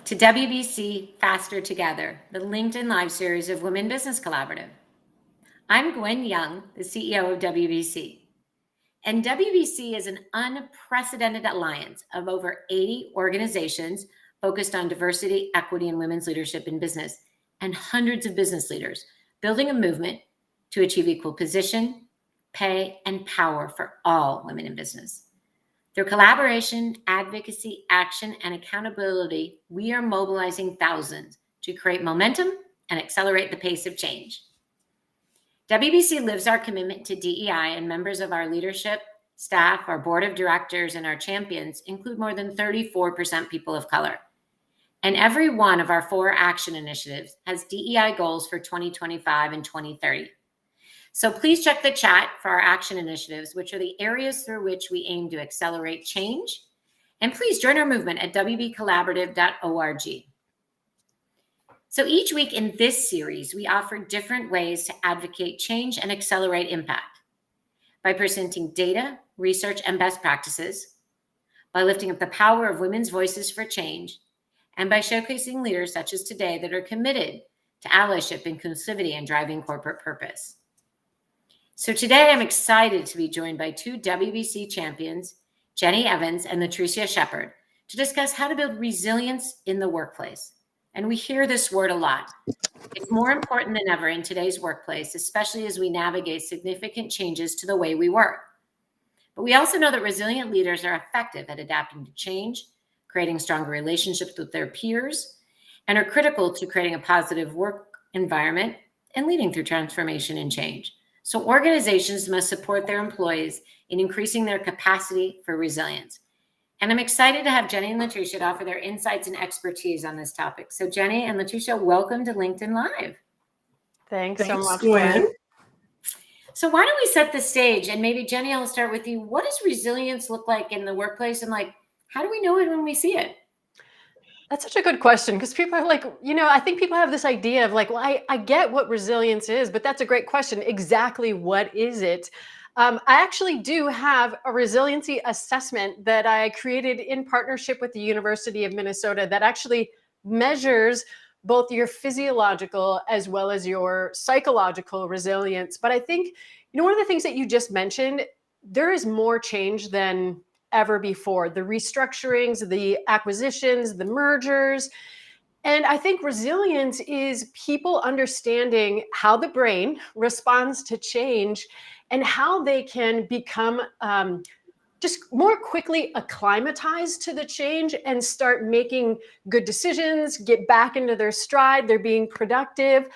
to WBC Faster Together, the LinkedIn Live series of Women Business Collaborative. I'm Gwen Young, the CEO of WBC. And WBC is an unprecedented alliance of over 80 organizations focused on diversity, equity, and women's leadership in business, and hundreds of business leaders building a movement to achieve equal position, pay, and power for all women in business. Through collaboration, advocacy, action, and accountability, we are mobilizing thousands to create momentum and accelerate the pace of change. WBC lives our commitment to DEI, and members of our leadership, staff, our board of directors, and our champions include more than 34% people of color. And every one of our 4 action initiatives has DEI goals for 2025 and 2030. So please check the chat for our action initiatives, which are the areas through which we aim to accelerate change. And please join our movement at wbcollaborative.org. So each week in this series, we offer different ways to advocate change and accelerate impact by presenting data, research, and best practices, by lifting up the power of women's voices for change, and by showcasing leaders such as today that are committed to allyship, inclusivity, and driving corporate purpose. So today I'm excited to be joined by 2 WBC champions, Jenny Evans and Latricia Shepard, to discuss how to build resilience in the workplace. And we hear this word a lot. It's more important than ever in today's workplace, especially as we navigate significant changes to the way we work. But we also know that resilient leaders are effective at adapting to change, creating stronger relationships with their peers, and are critical to creating a positive work environment and leading through transformation and change. So organizations must support their employees in increasing their capacity for resilience. And I'm excited to have Jenny and Latricia to offer their insights and expertise on this topic. So Jenny and Latricia, welcome to LinkedIn Live. Thanks so much, Gwen. So why don't we set the stage? And maybe Jenny, I'll start with you. What does resilience look like in the workplace? And how do we know it when we see it? That's such a good question, because people are like, I think people have this idea of I get what resilience is, but that's a great question. Exactly what is it? I actually do have a resiliency assessment that I created in partnership with the University of Minnesota that actually measures both your physiological as well as your psychological resilience. But I think, one of the things that you just mentioned, there is more change than ever before. The restructurings, the acquisitions, the mergers. And I think resilience is people understanding how the brain responds to change and how they can become just more quickly acclimatized to the change and start making good decisions, get back into their stride, they're being productive.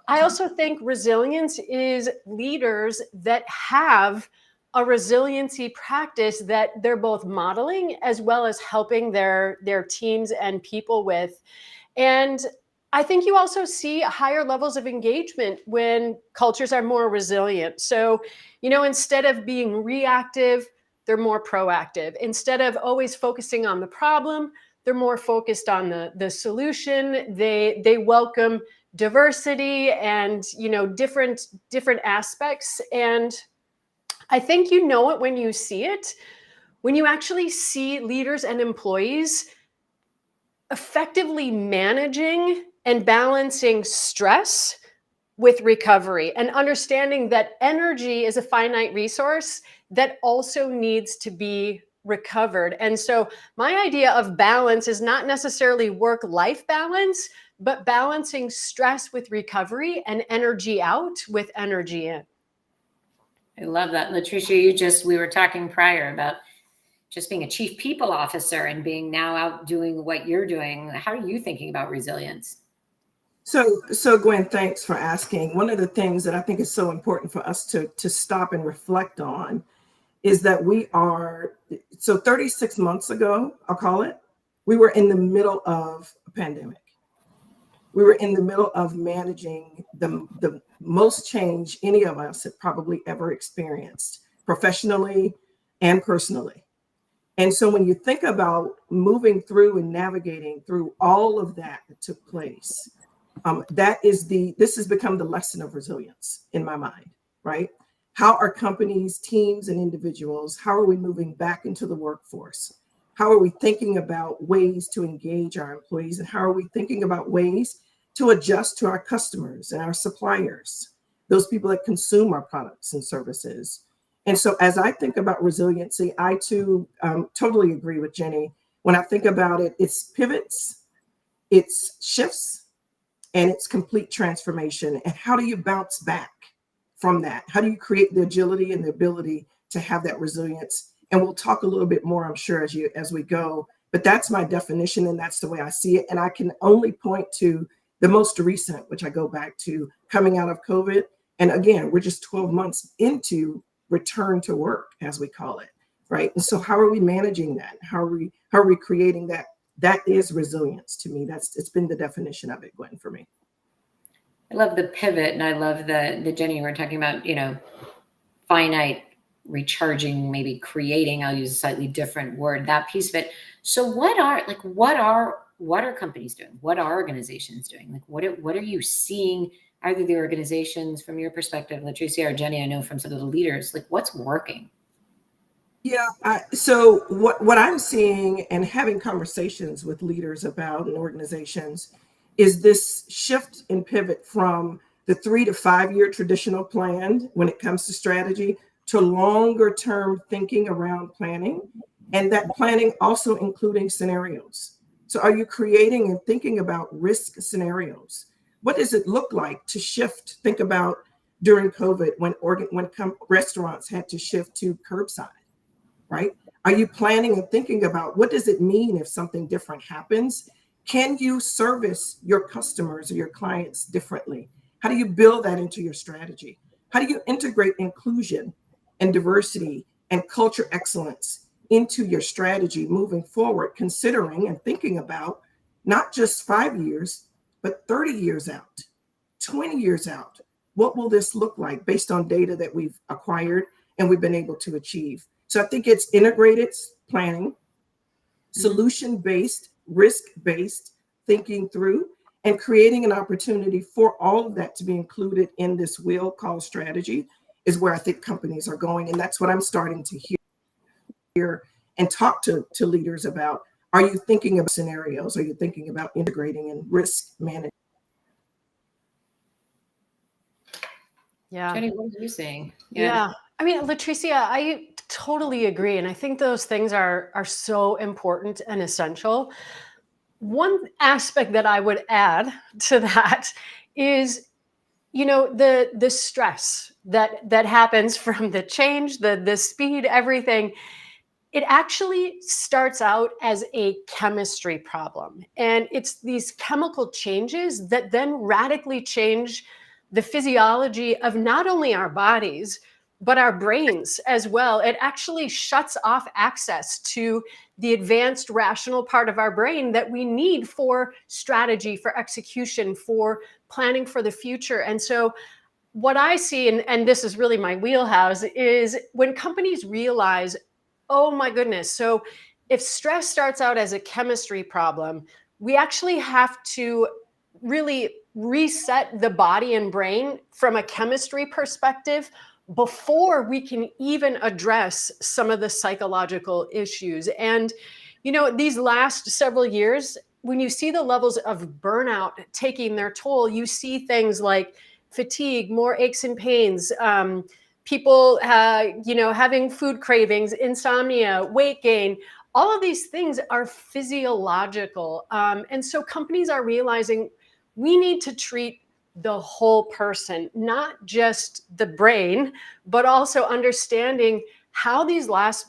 I also think resilience is leaders that have a resiliency practice that they're both modeling as well as helping their teams and people with. And I think you also see higher levels of engagement when cultures are more resilient. So, instead of being reactive, they're more proactive. Instead of always focusing on the problem, they're more focused on the solution. They welcome diversity and, different aspects. And I think you know it when you see it, when you actually see leaders and employees effectively managing and balancing stress with recovery and understanding that energy is a finite resource that also needs to be recovered. And so my idea of balance is not necessarily work-life balance, but balancing stress with recovery and energy out with energy in. I love that. Latricia, we were talking prior about just being a chief people officer and being now out doing what you're doing. How are you thinking about resilience? So Gwen, thanks for asking. One of the things that I think is so important for us to stop and reflect on is that 36 months ago, I'll call it, we were in the middle of a pandemic. We were in the middle of managing the most change any of us have probably ever experienced, professionally and personally. And so when you think about moving through and navigating through all of that took place, this has become the lesson of resilience in my mind, right? How are companies, teams, and individuals, how are we moving back into the workforce? How are we thinking about ways to engage our employees? And how are we thinking about ways to adjust to our customers and our suppliers, those people that consume our products and services? And so as I think about resiliency, I too totally agree with Jenny. When I think about it, it's pivots, it's shifts, and it's complete transformation. And how do you bounce back from that? How do you create the agility and the ability to have that resilience? And we'll talk a little bit more, I'm sure, as we go. But that's my definition, and that's the way I see it. And I can only point to the most recent, which I go back to coming out of COVID. And again, we're just 12 months into return to work, as we call it, right? And so how are we managing that? How are we creating that? That is resilience to me. It's been the definition of it, Gwen, for me. I love the pivot, and I love the Jenny, you were talking about, finite recharging, maybe creating, I'll use a slightly different word, that piece of it. So what are companies doing? What are organizations doing? Like, what are you seeing, either the organizations from your perspective, Latricia or Jenny, I know from some of the leaders, like what's working? Yeah. So what I'm seeing and having conversations with leaders about in organizations is this shift and pivot from the 3 to 5 year traditional plan when it comes to strategy to longer term thinking around planning, and that planning also including scenarios. So are you creating and thinking about risk scenarios? What does it look like to shift? Think about during COVID when restaurants had to shift to curbside. Right? Are you planning and thinking about what does it mean if something different happens? Can you service your customers or your clients differently? How do you build that into your strategy? How do you integrate inclusion and diversity and culture excellence into your strategy moving forward, considering and thinking about not just 5 years, but 30 years out, 20 years out? What will this look like based on data that we've acquired and we've been able to achieve? So I think it's integrated planning, solution-based, risk-based thinking through, and creating an opportunity for all of that to be included in this wheel called strategy is where I think companies are going. And that's what I'm starting to hear and talk to leaders about. Are you thinking of scenarios? Are you thinking about integrating and risk management? Yeah. Jenny, what are you saying? Yeah. I mean, Latricia, I totally agree. And I think those things are so important and essential. One aspect that I would add to that is, the stress that happens from the change, the speed, everything. It actually starts out as a chemistry problem. And it's these chemical changes that then radically change the physiology of not only our bodies, but our brains as well. It actually shuts off access to the advanced rational part of our brain that we need for strategy, for execution, for planning for the future. And so what I see, and this is really my wheelhouse, is when companies realize, oh my goodness, so if stress starts out as a chemistry problem, we actually have to really reset the body and brain from a chemistry perspective before we can even address some of the psychological issues. And, these last several years, when you see the levels of burnout taking their toll, you see things like fatigue, more aches and pains, people, having food cravings, insomnia, weight gain. All of these things are physiological. And so companies are realizing we need to treat the whole person, not just the brain, but also understanding how these last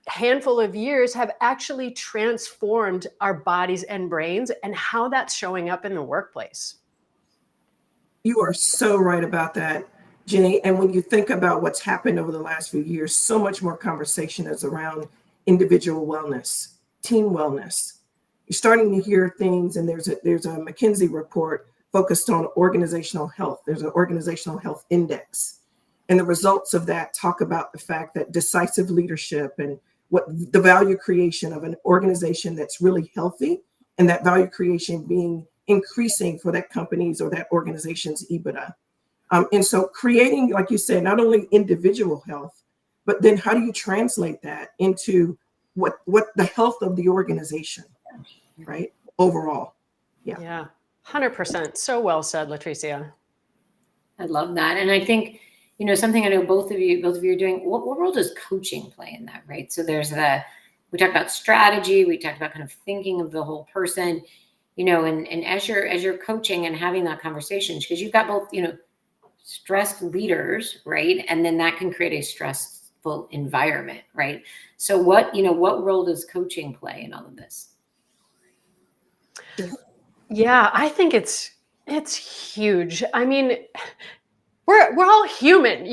handful of years have actually transformed our bodies and brains and how that's showing up in the workplace. You are so right about that, Jenny. And when you think about what's happened over the last few years, so much more conversation is around individual wellness, team wellness. You're starting to hear things, and there's a McKinsey report focused on organizational health. There's an organizational health index. And the results of that talk about the fact that decisive leadership and what the value creation of an organization that's really healthy, and that value creation being increasing for that company's or that organization's EBITDA. And so creating, like you said, not only individual health, but then how do you translate that into what the health of the organization, right? Overall. Yeah. Yeah. 100%. So well said, Latricia. I love that. And I think, something I know both of you are doing, what role does coaching play in that, right? So we talked about strategy, we talked about kind of thinking of the whole person, and as you're coaching and having that conversation, because you've got both, stressed leaders, right? And then that can create a stressful environment, right? So what role does coaching play in all of this? Yeah, I think it's huge. I mean, we're all human,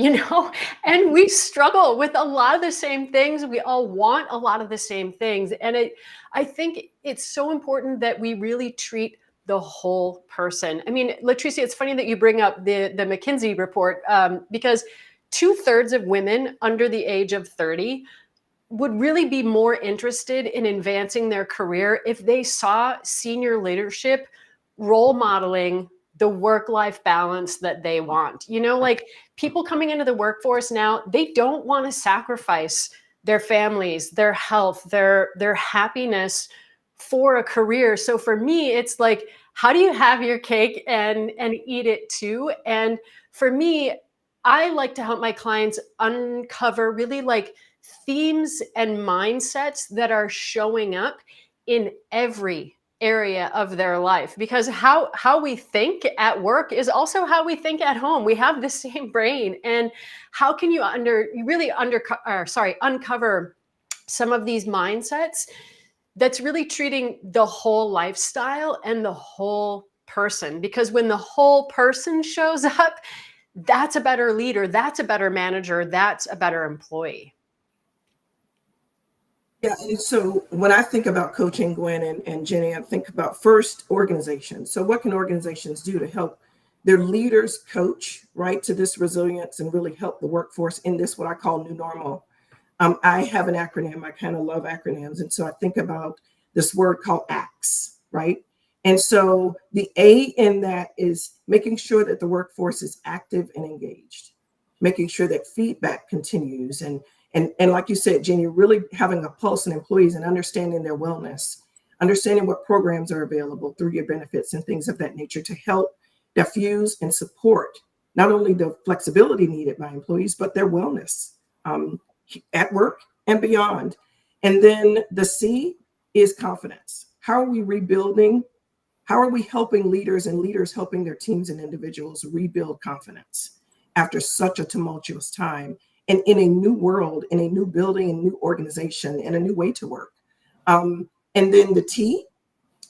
and we struggle with a lot of the same things. We all want a lot of the same things. And I think it's so important that we really treat the whole person. I mean, Latricia, it's funny that you bring up the McKinsey report, because 2/3 of women under the age of 30 would really be more interested in advancing their career if they saw senior leadership role modeling the work-life balance that they want. Like people coming into the workforce now, they don't want to sacrifice their families, their health, their happiness for a career. So for me, it's like, how do you have your cake and eat it too? And for me, I like to help my clients uncover really like themes and mindsets that are showing up in every area of their life, because how we think at work is also how we think at home. We have the same brain. And how can you uncover some of these mindsets that's really treating the whole lifestyle and the whole person? Because when the whole person shows up, that's a better leader, that's a better manager, that's a better employee. Yeah, and so when I think about coaching, Gwen and Jenny, I think about first organizations. So what can organizations do to help their leaders coach, right, to this resilience and really help the workforce in this, what I call new normal? I have an acronym. I kind of love acronyms. And so I think about this word called ACTS, right? And so the A in that is making sure that the workforce is active and engaged, making sure that feedback continues, and like you said, Jenny, really having a pulse on employees and understanding their wellness, understanding what programs are available through your benefits and things of that nature to help diffuse and support not only the flexibility needed by employees, but their wellness at work and beyond. And then the C is confidence. How are we rebuilding? How are we helping leaders and leaders helping their teams and individuals rebuild confidence after such a tumultuous time? And in a new world, in a new building, a new organization, and a new way to work. And then the T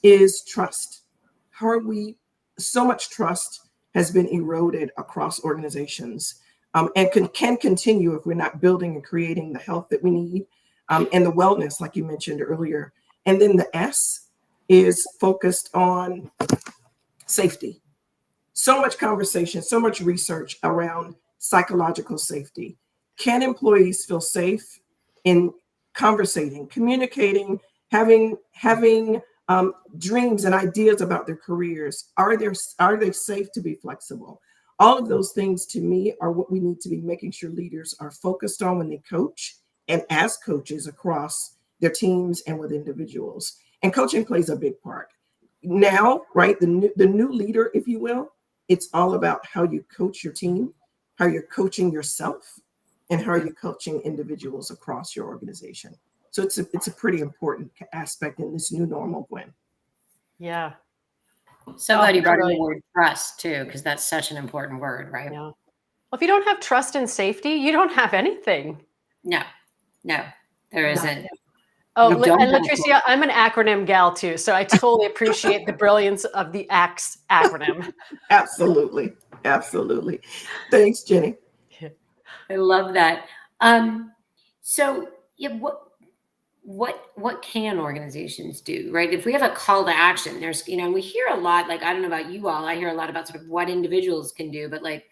is trust. How are we, so much trust has been eroded across organizations, and can continue if we're not building and creating the health that we need, and the wellness, like you mentioned earlier. And then the S is focused on safety. So much conversation, so much research around psychological safety. Can employees feel safe in conversating, communicating, having dreams and ideas about their careers? Are they safe to be flexible? All of those things to me are what we need to be making sure leaders are focused on when they coach and as coaches across their teams and with individuals. And coaching plays a big part. Now, right, the new leader, if you will, it's all about how you coach your team, how you're coaching yourself, and how are you coaching individuals across your organization. So it's a pretty important aspect in this new normal, Gwen. Yeah. So glad you brought in the word trust too, because that's such an important word, right? Yeah. Well, if you don't have trust and safety, you don't have anything. No, there isn't. Oh, and Latricia, I'm an acronym gal too, so I totally appreciate the brilliance of the ACTS acronym. Absolutely. Thanks, Jenny. I love that. So yeah, what can organizations do, right? If we have a call to action, there's, we hear a lot, like, I don't know about you all, I hear a lot about sort of what individuals can do, but like,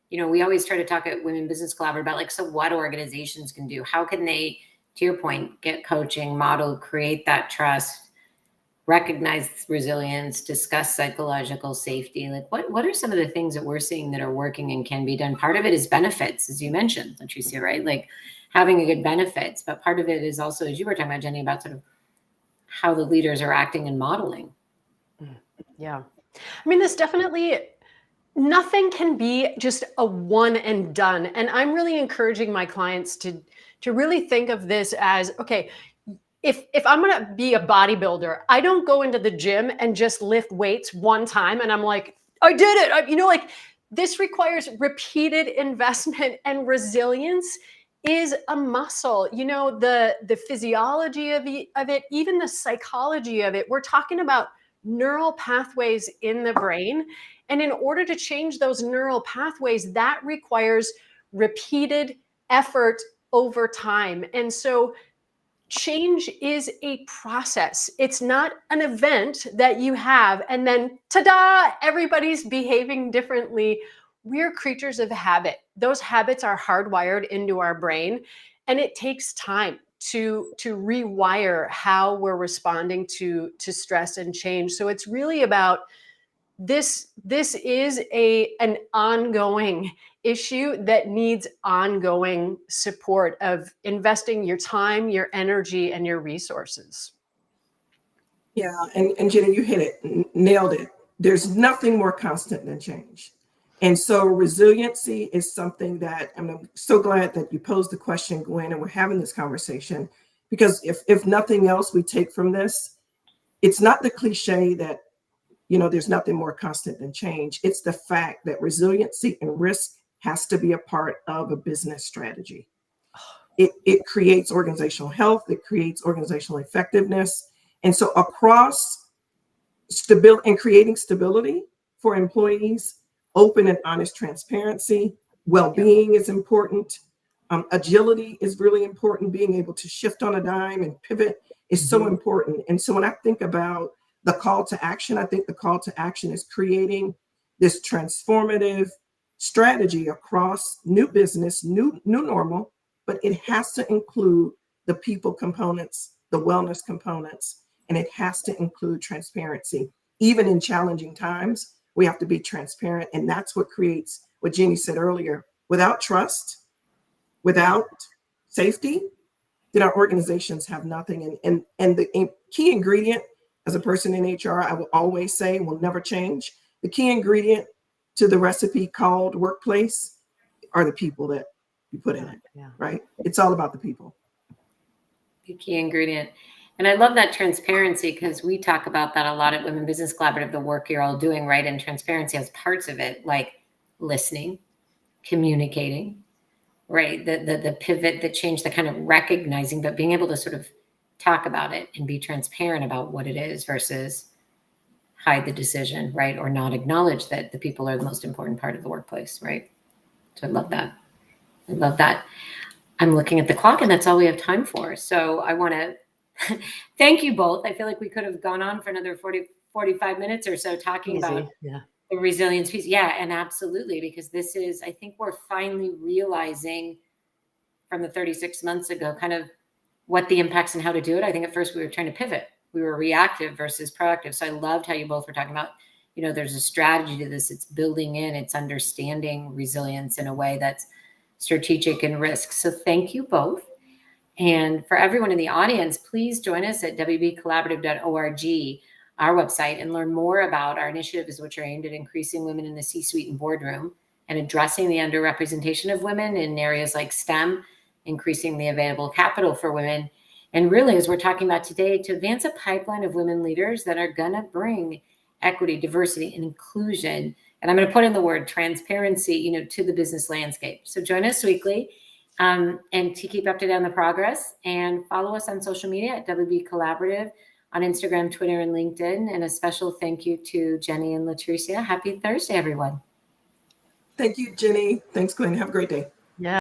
we always try to talk at Women Business Collaborative about like, so what organizations can do, how can they, to your point, get coaching, model, create that trust, recognize resilience, discuss psychological safety. Like what are some of the things that we're seeing that are working and can be done? Part of it is benefits, as you mentioned, Latricia, right? Like having a good benefits, but part of it is also, as you were talking about, Jenny, about sort of how the leaders are acting and modeling. Yeah. I mean, this definitely, nothing can be just a one and done. And I'm really encouraging my clients to really think of this as, okay, if I'm going to be a bodybuilder, I don't go into the gym and just lift weights one time and I'm like, I did it. Like this requires repeated investment, and resilience is a muscle. The physiology of it, even the psychology of it. We're talking about neural pathways in the brain. And in order to change those neural pathways, that requires repeated effort over time. And so change is a process. It's not an event that you have and then ta-da, everybody's behaving differently. We're creatures of habit. Those habits are hardwired into our brain, and it takes time to rewire how we're responding to stress and change. So it's really about this is an ongoing issue that needs ongoing support of investing your time, your energy, and your resources. Yeah, and Jenny, you hit it, nailed it. There's nothing more constant than change. And so resiliency is something that, and I'm so glad that you posed the question, Gwen, and we're having this conversation, because if nothing else we take from this, it's not the cliche that, there's nothing more constant than change. It's the fact that resiliency and risk has to be a part of a business strategy. It creates organizational health, it creates organizational effectiveness. And so across stability and creating stability for employees, open and honest transparency, well-being is important. Agility is really important. Being able to shift on a dime and pivot is so important. And so when I think about the call to action, I think the call to action is creating this transformative strategy across new business, new normal, but it has to include the people components, the wellness components, and it has to include transparency. Even in challenging times, we have to be transparent. And that's what creates what Jeannie said earlier. Without trust, without safety, then our organizations have nothing. And the key ingredient, as a person in HR, I will always say, will never change. The key ingredient to the recipe called workplace are the people that you put in it, right? It's all about the people. The key ingredient. And I love that transparency, because we talk about that a lot at Women Business Collaborative, the work you're all doing, right? And transparency has parts of it, like listening, communicating, right? The pivot, the change, the kind of recognizing, but being able to sort of talk about it and be transparent about what it is versus hide the decision, right? Or not acknowledge that the people are the most important part of the workplace, right? So I love that. I love that. I'm looking at the clock, and that's all we have time for. So I want to thank you both. I feel like we could have gone on for another 45 minutes or so talking about the resilience piece. Yeah, and absolutely, because this is, I think we're finally realizing from the 36 months ago kind of what the impacts and how to do it. I think at first we were trying to pivot. We were reactive versus proactive. So I loved how you both were talking about, there's a strategy to this. It's building in, it's understanding resilience in a way that's strategic and risk. So thank you both. And for everyone in the audience, please join us at wbcollaborative.org, our website, and learn more about our initiatives, which are aimed at increasing women in the C-suite and boardroom and addressing the underrepresentation of women in areas like STEM, increasing the available capital for women. And really, as we're talking about today, to advance a pipeline of women leaders that are going to bring equity, diversity, and inclusion. And I'm going to put in the word transparency, to the business landscape. So join us weekly. And to keep up to date on the progress, and follow us on social media at WB Collaborative on Instagram, Twitter, and LinkedIn. And a special thank you to Jenny and Latricia. Happy Thursday, everyone. Thank you, Jenny. Thanks, Glenn. Have a great day.